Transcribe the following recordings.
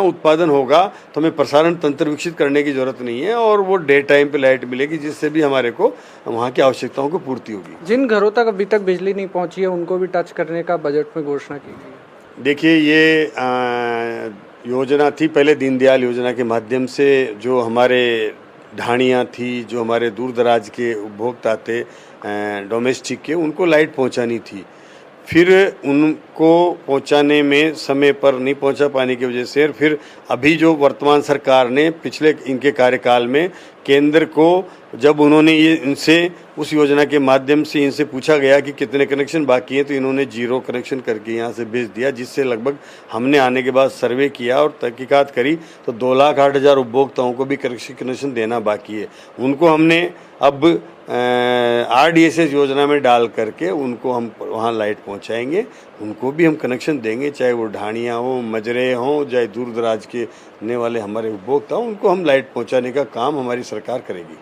उत्पादन होगा तो हमें प्रसारण तंत्र विकसित करने की जरूरत नहीं है और वो डे टाइम पे लाइट मिलेगी, जिससे भी हमारे को वहाँ की आवश्यकताओं को पूर्ति होगी। जिन घरों तक अभी तक बिजली नहीं पहुंची है उनको भी टच करने का बजट में घोषणा की गई है। देखिए, ये योजना थी पहले दीनदयाल योजना के माध्यम से, जो हमारे ढाणियाँ थी, जो हमारे दूर दराज के उपभोक्ता थे डोमेस्टिक के, उनको लाइट पहुंचानी थी। फिर उनको पहुंचाने में समय पर नहीं पहुंचा पाने की वजह से फिर अभी जो वर्तमान सरकार ने पिछले इनके कार्यकाल में केंद्र को, जब उन्होंने ये इनसे उस योजना के माध्यम से इनसे पूछा गया कि कितने कनेक्शन बाकी हैं, तो इन्होंने 0 कनेक्शन करके यहाँ से भेज दिया, जिससे लगभग हमने आने के बाद सर्वे किया और तहकीकात करी तो 2,08,000 उपभोक्ताओं को भी कनेक्शन देना बाकी है। उनको हमने अब RDSS योजना में डाल करके उनको हम वहाँ लाइट पहुँचाएंगे, उनको भी हम कनेक्शन देंगे, चाहे वो ढाणियाँ हो, मजरे हों, चाहे दूर दराज के रहने वाले हमारे उपभोक्ता हों, उनको हम लाइट पहुँचाने का काम हमारी सरकार करेगी।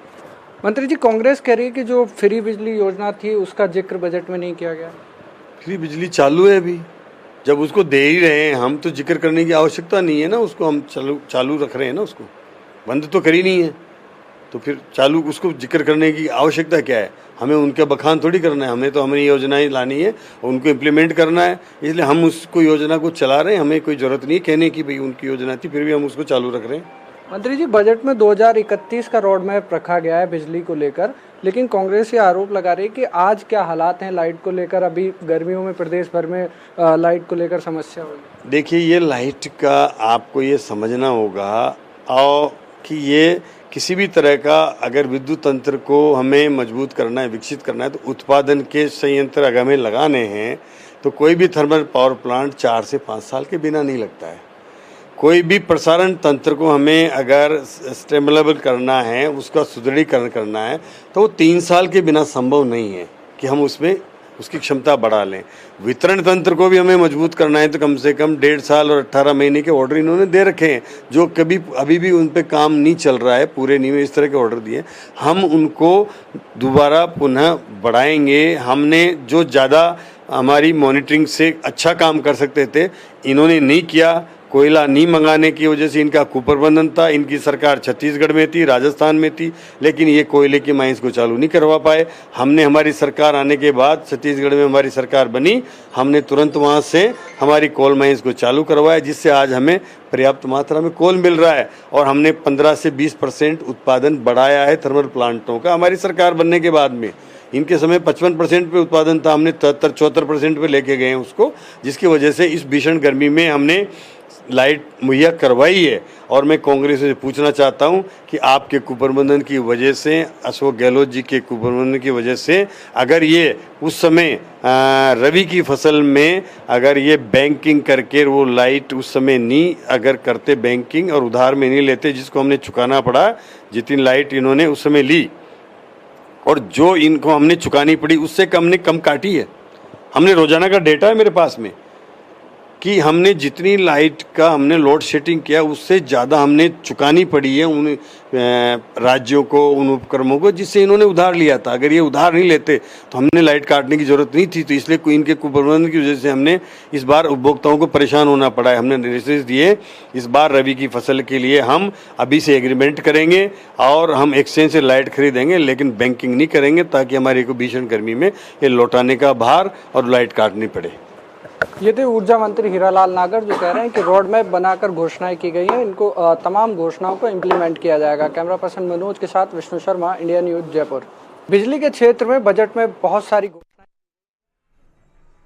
मंत्री जी, कांग्रेस कह रही है कि जो फ्री बिजली योजना थी उसका जिक्र बजट में नहीं किया गया। फ्री बिजली चालू है अभी, जब उसको दे ही रहे हैं हम तो जिक्र करने की आवश्यकता नहीं है ना, उसको हम चालू रख रहे हैं ना, उसको बंद तो करी नहीं है, तो फिर चालू उसको जिक्र करने की आवश्यकता क्या है? हमें उनका बखान थोड़ी करना है, हमें तो हमारी योजनाएं लानी है और उनको इम्प्लीमेंट करना है, इसलिए हम उसको योजना को चला रहे हैं। हमें कोई ज़रूरत नहीं है कहने की भाई उनकी योजना थी, फिर भी हम उसको चालू रख रहे हैं। मंत्री जी, बजट में 2031 का रोड मैप रखा गया है बिजली को लेकर, लेकिन कांग्रेस ये आरोप लगा रही है कि आज क्या हालात हैं लाइट को लेकर, अभी गर्मियों में प्रदेश भर में लाइट को लेकर समस्या होगी। देखिए, ये लाइट का आपको ये समझना होगा और कि ये किसी भी तरह का अगर विद्युत तंत्र को हमें मजबूत करना है, विकसित करना है, तो उत्पादन के संयंत्र अगर हमें लगाने हैं तो कोई भी थर्मल पावर प्लांट 4 से 5 साल के बिना नहीं लगता है। कोई भी प्रसारण तंत्र को हमें अगर स्टेबलेबल करना है, उसका सुदृढ़ीकरण करना है, तो वो 3 साल के बिना संभव नहीं है कि हम उसमें उसकी क्षमता बढ़ा लें। वितरण तंत्र को भी हमें मजबूत करना है तो कम से कम 1.5 साल और 18 महीने के ऑर्डर इन्होंने दे रखे हैं, जो कभी अभी भी उन पे काम नहीं चल रहा है, पूरे नहीं हुए, इस तरह के ऑर्डर दिए। हम उनको दोबारा पुनः बढ़ाएंगे। हमने जो ज़्यादा हमारी मॉनिटरिंग से अच्छा काम कर सकते थे, इन्होंने नहीं किया। कोयला नहीं मंगाने की वजह से इनका कुप्रबंधन था। इनकी सरकार छत्तीसगढ़ में थी, राजस्थान में थी, लेकिन ये कोयले की माइंस को चालू नहीं करवा पाए। हमने हमारी सरकार आने के बाद, छत्तीसगढ़ में हमारी सरकार बनी, हमने तुरंत वहाँ से हमारी कोल माइंस को चालू करवाया, जिससे आज हमें पर्याप्त मात्रा में कोल मिल रहा है और हमने 15 से 20% उत्पादन बढ़ाया है थर्मल प्लांटों का हमारी सरकार बनने के बाद में। इनके समय 55% पे उत्पादन था, हमने 73-74% पे लेके गए हैं उसको, जिसकी वजह से इस भीषण गर्मी में हमने लाइट मुहैया करवाई है। और मैं कांग्रेस से पूछना चाहता हूं कि आपके कुप्रबंधन की वजह से, अशोक गहलोत जी के कुप्रबंधन की वजह से, अगर ये उस समय रबी की फसल में अगर ये बैंकिंग करके वो लाइट उस समय नहीं अगर करते, बैंकिंग और उधार में नहीं लेते, जिसको हमने चुकाना पड़ा, जितनी लाइट इन्होंने उस समय ली और जो इनको हमने चुकानी पड़ी उससे हमने कम काटी है। हमने रोजाना का डेटा है मेरे पास में कि हमने जितनी लाइट का हमने लोड शेडिंग किया उससे ज़्यादा हमने चुकानी पड़ी है उन राज्यों को, उन उपक्रमों को, जिससे इन्होंने उधार लिया था। अगर ये उधार नहीं लेते तो हमने लाइट काटने की ज़रूरत नहीं थी। तो इसलिए इनके कुप्रबंधन की वजह से हमने इस बार उपभोक्ताओं को परेशान होना पड़ा है। हमने निर्देश दिए इस बार रबी की फसल के लिए हम अभी से एग्रीमेंट करेंगे और हम एक्सचेंज से लाइट खरीदेंगे, लेकिन बैंकिंग नहीं करेंगे, ताकि हमारे को भीषण गर्मी में ये लौटाने का भार और लाइट काटनी पड़े। ये थे ऊर्जा मंत्री हीरालाल नागर, जो कह रहे हैं कि रोड मैप बनाकर घोषणाएं की गई हैं, इनको तमाम घोषणाओं को इम्प्लीमेंट किया जाएगा। कैमरा पर्सन मनोज के साथ विष्णु शर्मा, इंडिया न्यूज, जयपुर। बिजली के क्षेत्र में बजट में बहुत सारी